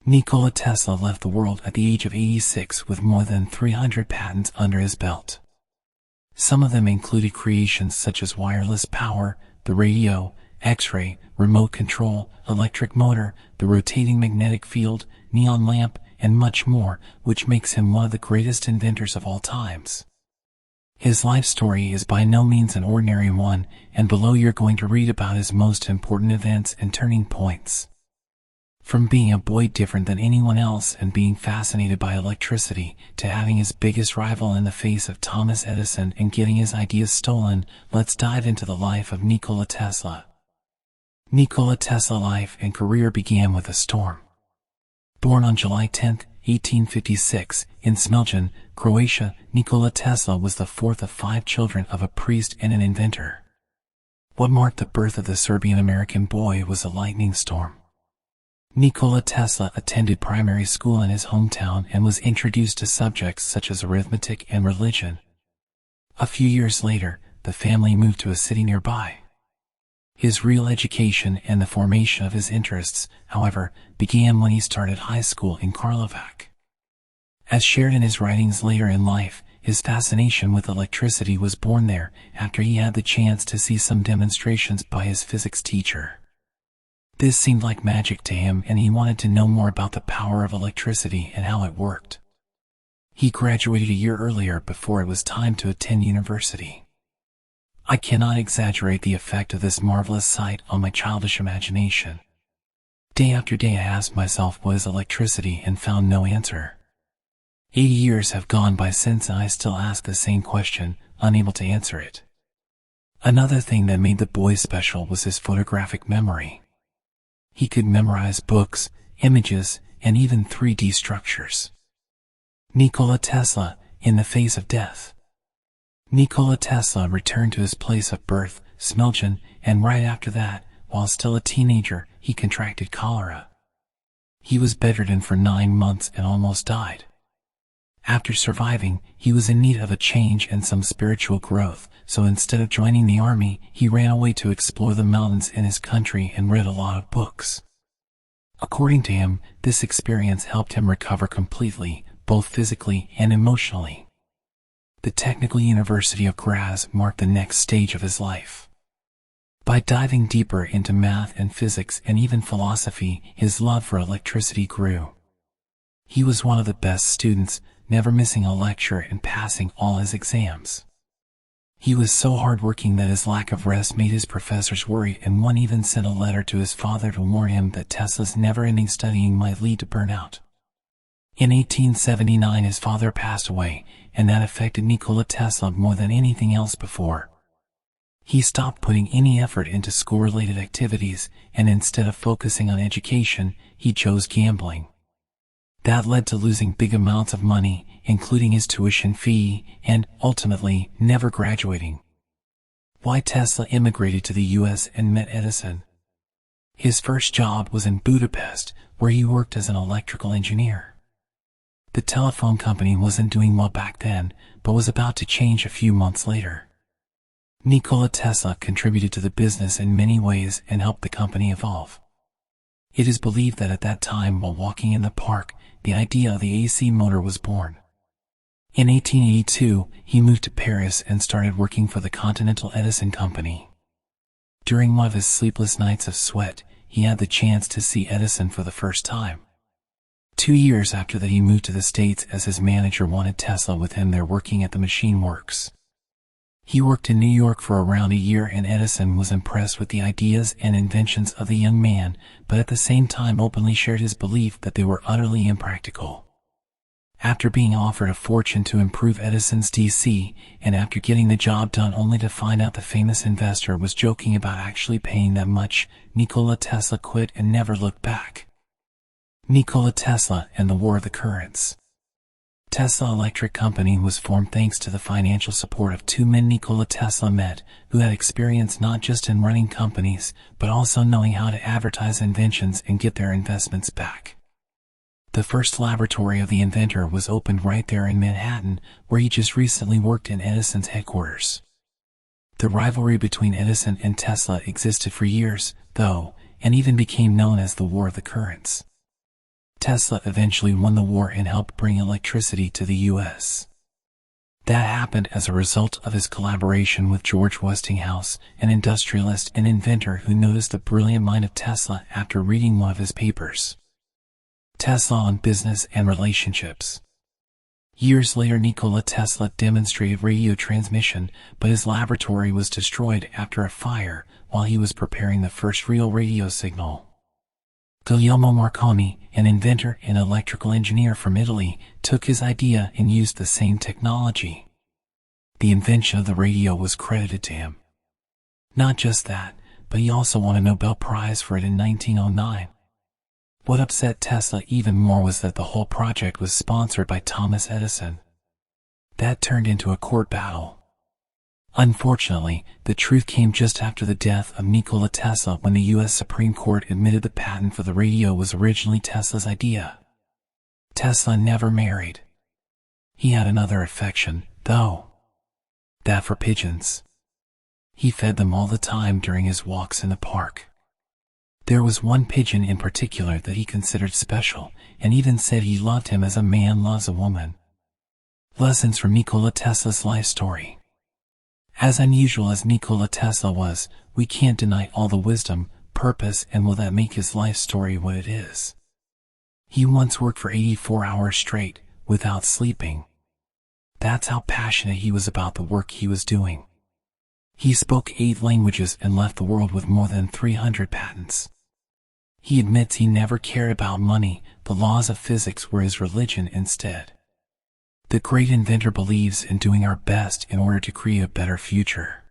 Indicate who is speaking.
Speaker 1: Nikola Tesla left the world at the age of 86 with more than 300 patents under his belt. Some of them included creations such as wireless power, the radio, X-ray, remote control, electric motor, the rotating magnetic field, neon lamp, and much more, which makes him one of the greatest inventors of all times. His life story is by no means an ordinary one, and below you're going to read about his most important events and turning points. From being a boy different than anyone else and being fascinated by electricity, to having his biggest rival in the face of Thomas Edison and getting his ideas stolen, let's dive into the life of Nikola Tesla. Nikola Tesla's life and career began with a storm. Born on July 10, 1856, in Smeljen, Croatia, Nikola Tesla was the fourth of 5 children of a priest and an inventor. What marked the birth of the Serbian-American boy was a lightning storm. Nikola Tesla attended primary school in his hometown and was introduced to subjects such as arithmetic and religion. A few years later, the family moved to a city nearby. His real education and the formation of his interests, however, began when he started high school in Karlovac. As shared in his writings later in life, his fascination with electricity was born there after he had the chance to see some demonstrations by his physics teacher. This seemed like magic to him, and he wanted to know more about the power of electricity and how it worked. He graduated a year earlier before it was time to attend university. I cannot exaggerate the effect of this marvelous sight on my childish imagination. Day after day I asked myself what is electricity and found no answer. 80 years have gone by since and I still ask the same question, unable to answer it. Another thing that made the boy special was his photographic memory. He could memorize books, images, and even 3D structures. Nikola Tesla, in the face of death. Nikola Tesla returned to his place of birth, Smeljen, and right after that, while still a teenager, he contracted cholera. He was bedridden for 9 months and almost died. After surviving, he was in need of a change and some spiritual growth, so instead of joining the army, he ran away to explore the mountains in his country and read a lot of books. According to him, this experience helped him recover completely, both physically and emotionally. The Technical University of Graz marked the next stage of his life. By diving deeper into math and physics and even philosophy, his love for electricity grew. He was one of the best students, never missing a lecture and passing all his exams. He was so hardworking that his lack of rest made his professors worried, and one even sent a letter to his father to warn him that Tesla's never-ending studying might lead to burnout. In 1879 his father passed away, and that affected Nikola Tesla more than anything else before. He stopped putting any effort into school-related activities, and instead of focusing on education, he chose gambling. That led to losing big amounts of money, including his tuition fee, and, ultimately, never graduating. Why Tesla immigrated to the US and met Edison. His first job was in Budapest, where he worked as an electrical engineer. The telephone company wasn't doing well back then, but was about to change a few months later. Nikola Tesla contributed to the business in many ways and helped the company evolve. It is believed that at that time, while walking in the park, the idea of the AC motor was born. In 1882, he moved to Paris and started working for the Continental Edison Company. During one of his sleepless nights of sweat, he had the chance to see Edison for the first time. 2 years after that, he moved to the States as his manager wanted Tesla with him there working at the machine works. He worked in New York for around a year, and Edison was impressed with the ideas and inventions of the young man, but at the same time openly shared his belief that they were utterly impractical. After being offered a fortune to improve Edison's DC, and after getting the job done only to find out the famous investor was joking about actually paying that much, Nikola Tesla quit and never looked back. Nikola Tesla and the War of the Currents. Tesla Electric Company was formed thanks to the financial support of 2 men Nikola Tesla met, who had experience not just in running companies, but also knowing how to advertise inventions and get their investments back. The first laboratory of the inventor was opened right there in Manhattan, where he just recently worked in Edison's headquarters. The rivalry between Edison and Tesla existed for years, though, and even became known as the War of the Currents. Tesla eventually won the war and helped bring electricity to the U.S. That happened as a result of his collaboration with George Westinghouse, an industrialist and inventor who noticed the brilliant mind of Tesla after reading one of his papers. Tesla on Business and Relationships. Years later, Nikola Tesla demonstrated radio transmission, but his laboratory was destroyed after a fire while he was preparing the first real radio signal. Guglielmo Marconi, an inventor and electrical engineer from Italy, took his idea and used the same technology. The invention of the radio was credited to him. Not just that, but he also won a Nobel Prize for it in 1909. What upset Tesla even more was that the whole project was sponsored by Thomas Edison. That turned into a court battle. Unfortunately, the truth came just after the death of Nikola Tesla, when the U.S. Supreme Court admitted the patent for the radio was originally Tesla's idea. Tesla never married. He had another affection, though. That for pigeons. He fed them all the time during his walks in the park. There was one pigeon in particular that he considered special, and even said he loved him as a man loves a woman. Lessons from Nikola Tesla's life story. As unusual as Nikola Tesla was, we can't deny all the wisdom, purpose, and will that make his life story what it is. He once worked for 84 hours straight, without sleeping. That's how passionate he was about the work he was doing. He spoke 8 languages and left the world with more than 300 patents. He admits he never cared about money, the laws of physics were his religion instead. The great inventor believes in doing our best in order to create a better future.